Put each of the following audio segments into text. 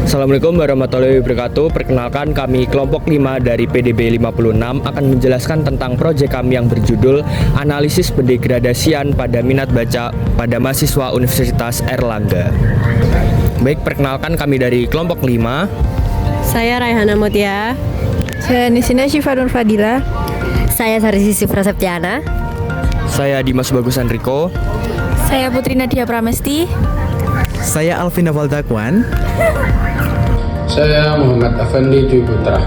Assalamualaikum warahmatullahi wabarakatuh. Perkenalkan, kami kelompok 5 dari PDB 56 akan menjelaskan tentang proyek kami yang berjudul Analisis Pendegradasian pada Minat Baca pada Mahasiswa Universitas Airlangga. Baik, perkenalkan kami dari kelompok 5. Saya Raihana Mutia. Saya Nisina Syifa Nur Fadila. Saya Sarisi Sifra Septiana. Saya Dimas Bagusan Riko. Saya Putri Nadia Pramesti. Saya Alvin Valtakwan. Saya Muhammad Afandi Dwi Putra.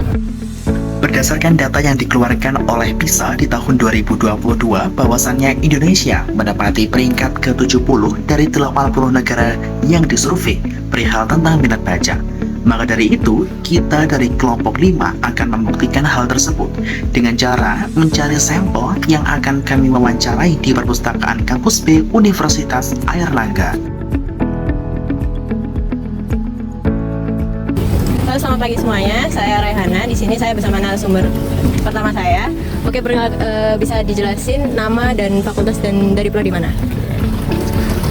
Berdasarkan data yang dikeluarkan oleh PISA di tahun 2022, bahwasannya Indonesia menempati peringkat ke-70 dari 80 negara yang disurvei perihal tentang minat baca. Maka dari itu, kita dari kelompok 5 akan membuktikan hal tersebut dengan cara mencari sampel yang akan kami wawancarai di Perpustakaan Kampus B Universitas Airlangga. Halo, selamat pagi semuanya. Saya Raihana. Di sini saya bersama narasumber pertama saya. Oke, bisa dijelasin nama dan fakultas dan dari prodi mana?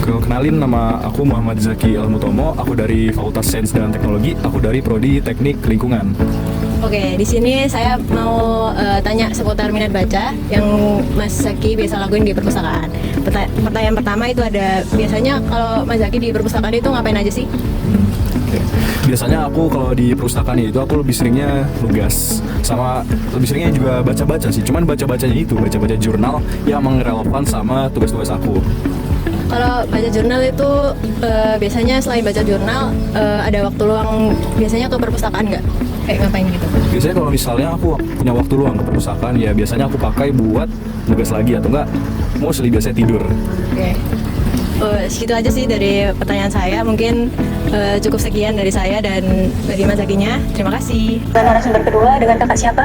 Kenalin, nama aku Muhammad Zaki Almutomo. Aku dari Fakultas Sains dan Teknologi. Aku dari prodi Teknik Lingkungan. Oke, di sini saya mau tanya seputar minat baca yang Mas Zaki biasa lakuin di perpustakaan. Pertanyaan pertama itu ada, biasanya kalau Mas Zaki di perpustakaan itu ngapain aja sih? Biasanya aku kalau di perpustakaan itu aku lebih seringnya nugas, sama lebih seringnya juga baca-baca sih. Cuman baca-bacanya itu baca-baca jurnal yang relevan sama tugas-tugas aku. Kalau baca jurnal itu biasanya selain baca jurnal ada waktu luang biasanya ke perpustakaan nggak? Kayak ngapain gitu? Biasanya kalau misalnya aku punya waktu luang ke perpustakaan, ya biasanya aku pakai buat nugas lagi atau enggak mostly biasanya tidur. Oke. Segitu aja sih dari pertanyaan saya. Mungkin cukup sekian dari saya dan dari Mas Zakinya. Terima kasih. Narasumber kedua dengan kakak siapa?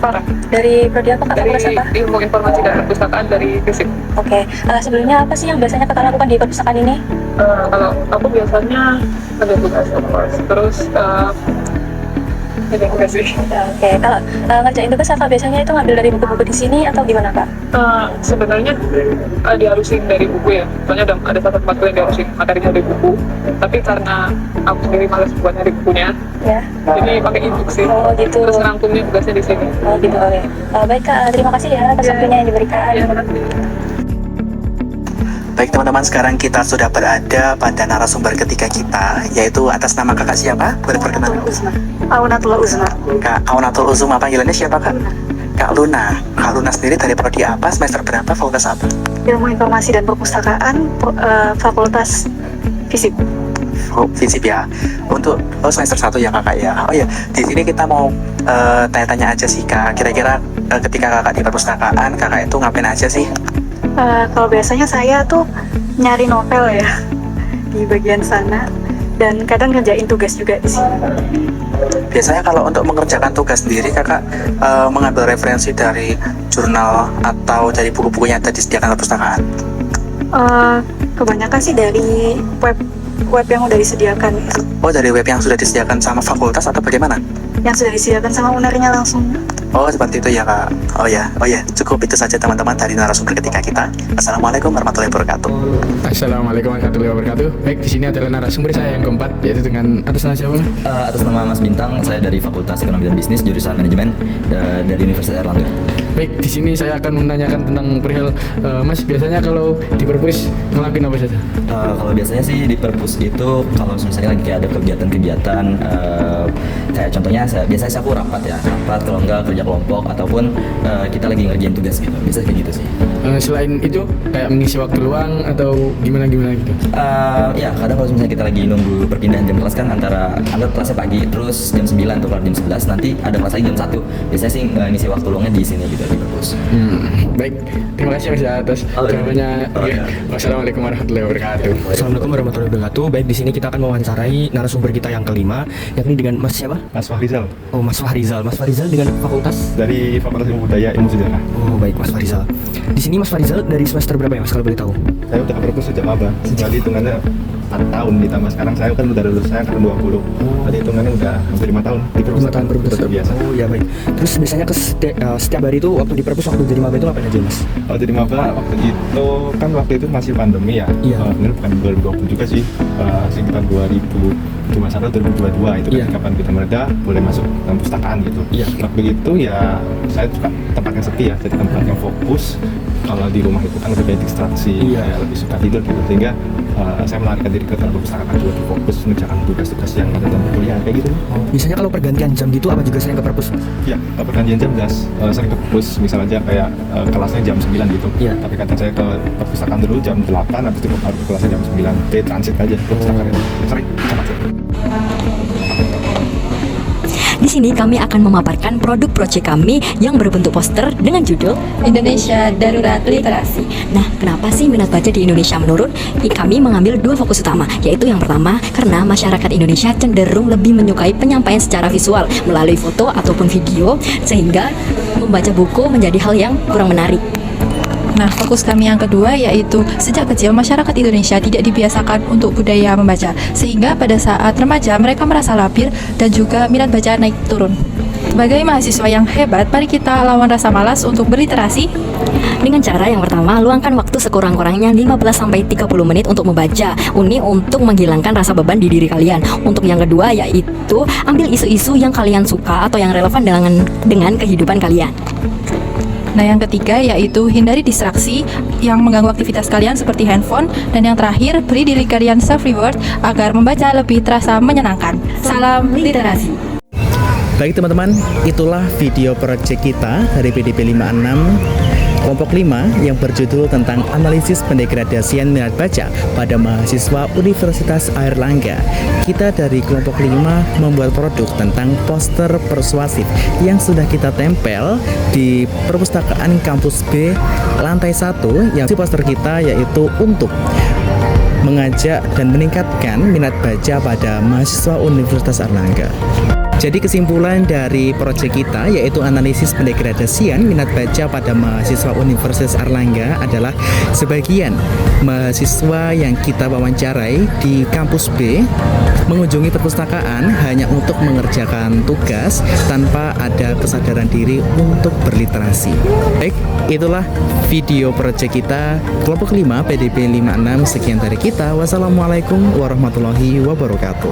Farah. Dari prodi apa, kakak? Dari apa? Ilmu Informasi dan Perpustakaan dari FISIP. Oke. Sebelumnya apa sih yang biasanya kakak lakukan di perpustakaan ini? Kalau aku biasanya ada tugas, of course. Terus ada tugas sih. Oke. Kalau ngerjain tugas kakak biasanya itu ngambil dari buku-buku di sini atau gimana, Kak? Sebenarnya diharusin dari buku ya. Soalnya ada satu tempat yang diharusin materinya dari buku. Tapi karena aku sendiri malas buat nyari bukunya, Ya. jadi pakai e-book sih. Oh gitu. Terus ngerangkumnya tugasnya di sini. Oh gitu. Oke. Baik Kak, terima kasih ya atas waktunya yang diberikan. Ya, terima kasih. Baik teman-teman, sekarang kita sudah berada pada narasumber ketiga kita, yaitu atas nama kakak siapa? Boleh perkenalan? Aunatul Uzma. Kak Aunatul Uzma, panggilannya siapa kak? Kak Luna. Kak Luna sendiri dari prodi apa? Semester berapa? Fakultas apa? Ilmu Informasi dan Perpustakaan, Fakultas FISIP. Oh, FISIP ya. Untuk semester 1 ya kakak ya. Oh ya, di sini kita mau tanya-tanya aja sih kak. Kira-kira ketika kakak di perpustakaan, kakak itu ngapain aja sih? Kalau biasanya saya tuh nyari novel ya di bagian sana dan kadang ngerjain tugas juga di sini. Biasanya kalau untuk mengerjakan tugas sendiri kakak mengambil referensi dari jurnal atau dari buku-buku yang tadi disediakan perpustakaan? Kebanyakan sih dari web yang udah disediakan. Oh, dari web yang sudah disediakan sama fakultas atau bagaimana? Yang sudah disediakan sama ownernya langsung. Oh, seperti itu ya kak. Oh ya, cukup itu saja teman-teman dari narasumber ketika kita. Assalamualaikum warahmatullahi wabarakatuh. Assalamualaikum warahmatullahi wabarakatuh. Baik, di sini adalah narasumber saya yang keempat, yaitu dengan atas nama siapa? Atas nama Mas Bintang, saya dari Fakultas Ekonomi dan Bisnis, jurusan Manajemen dari Universitas Airlangga. Baik, di sini saya akan menanyakan tentang perihal Mas biasanya kalau di perpus ngelakuin apa saja? Kalau biasanya sih di perpus itu kalau misalnya lagi kayak ada kegiatan-kegiatan kayak contohnya biasanya aku rapat kalau enggak kerja kelompok ataupun kita lagi ngerjain tugas gitu. Biasanya kayak gitu sih. Selain itu kayak mengisi waktu luang atau gimana gitu? Ya kadang kalau misalnya kita lagi nunggu perpindahan jam kelas kan antara kelasnya pagi terus jam 9 atau jam 11 nanti ada kelas lagi jam 1. Biasanya sih ngisi waktu luangnya di sini gitu di perpus. Baik, terima kasih Mas atas jawabannya. Wassalamualaikum warahmatullahi wabarakatuh. Assalamualaikum warahmatullahi wabarakatuh. Baik, di sini kita akan mewawancarai narasumber kita yang kelima, yakni dengan Mas siapa? Mas Fahrizal. Oh, Mas Fahrizal. Mas Fahrizal dengan fakultas? Dari Fakultas Ilmu Budaya Ilmu Sejarah. Oh, baik Mas Fahrizal. Di sini Mas Fahrizal dari semester berapa ya Mas kalau boleh tahu? Saya udah perpus sejak maba. Jadi hitungannya 4 tahun ditambah sekarang saya kan udah lulus, saya kan 20. Jadi hitungannya udah hampir 5 tahun di perpus. 5 tahun perpus. Biasa. Oh ya baik. Terus biasanya setiap hari itu waktu di perpus, waktu jadi maba itu ngapain aja Mas? Kalau jadi maba waktu itu masih pandemi ya. Iya. Bener bukan 2020 juga sih, sekitar 2019 2021 2022 itu kan kapan kita mereda boleh masuk dalam perpustakaan gitu. Nah begitu ya saya suka tempat yang sepi ya, jadi tempat yang fokus. Kalau di rumah itu kan lebih banyak distraksi, ya, lebih suka tidur gitu, sehingga saya melarikan diri ke dalam perpustakaan juga untuk fokus mengerjakan tugas-tugas yang ada dalam kuliah kayak gitu. Biasanya kalau pergantian jam gitu apa juga sering ke perpus? Iya, kalau pergantian jam jelas sering ke perpus, misal aja kayak kelasnya jam 9 gitu. Tapi kadang saya ke perpustakaan dulu jam 8, habis itu baru ke kelasnya jam 9. Kayak transit aja ke perpustakaan itu. Sering, sangat sering. Di sini kami akan memaparkan produk proyek kami yang berbentuk poster dengan judul Indonesia Darurat Literasi. Nah, kenapa sih minat baca di Indonesia menurun? Kami mengambil dua fokus utama, yaitu yang pertama, karena masyarakat Indonesia cenderung lebih menyukai penyampaian secara visual melalui foto ataupun video, sehingga membaca buku menjadi hal yang kurang menarik. Nah, fokus kami yang kedua yaitu sejak kecil masyarakat Indonesia tidak dibiasakan untuk budaya membaca, sehingga pada saat remaja mereka merasa lapir dan juga minat baca naik turun. Sebagai mahasiswa yang hebat, mari kita lawan rasa malas untuk berliterasi. Dengan cara yang pertama, luangkan waktu sekurang-kurangnya 15-30 menit untuk membaca. Ini untuk menghilangkan rasa beban di diri kalian. Untuk yang kedua yaitu ambil isu-isu yang kalian suka atau yang relevan dengan kehidupan kalian. Nah, yang ketiga yaitu hindari distraksi yang mengganggu aktivitas kalian seperti handphone. Dan yang terakhir, beri diri kalian self-reward agar membaca lebih terasa menyenangkan. Salam literasi. Baik teman-teman, itulah video project kita dari PDP 56 Kelompok 5 yang berjudul tentang analisis pendegradasian minat baca pada mahasiswa Universitas Airlangga. Kita dari kelompok 5 membuat produk tentang poster persuasif yang sudah kita tempel di perpustakaan kampus B lantai 1, yang poster kita yaitu untuk mengajak dan meningkatkan minat baca pada mahasiswa Universitas Airlangga. Jadi kesimpulan dari proyek kita yaitu analisis pendegradasian minat baca pada mahasiswa Universitas Airlangga adalah sebagian mahasiswa yang kita wawancarai di kampus B mengunjungi perpustakaan hanya untuk mengerjakan tugas tanpa ada kesadaran diri untuk berliterasi. Baik, itulah video proyek kita kelompok 5 PDP 56. Sekian dari kita. Wassalamualaikum warahmatullahi wabarakatuh.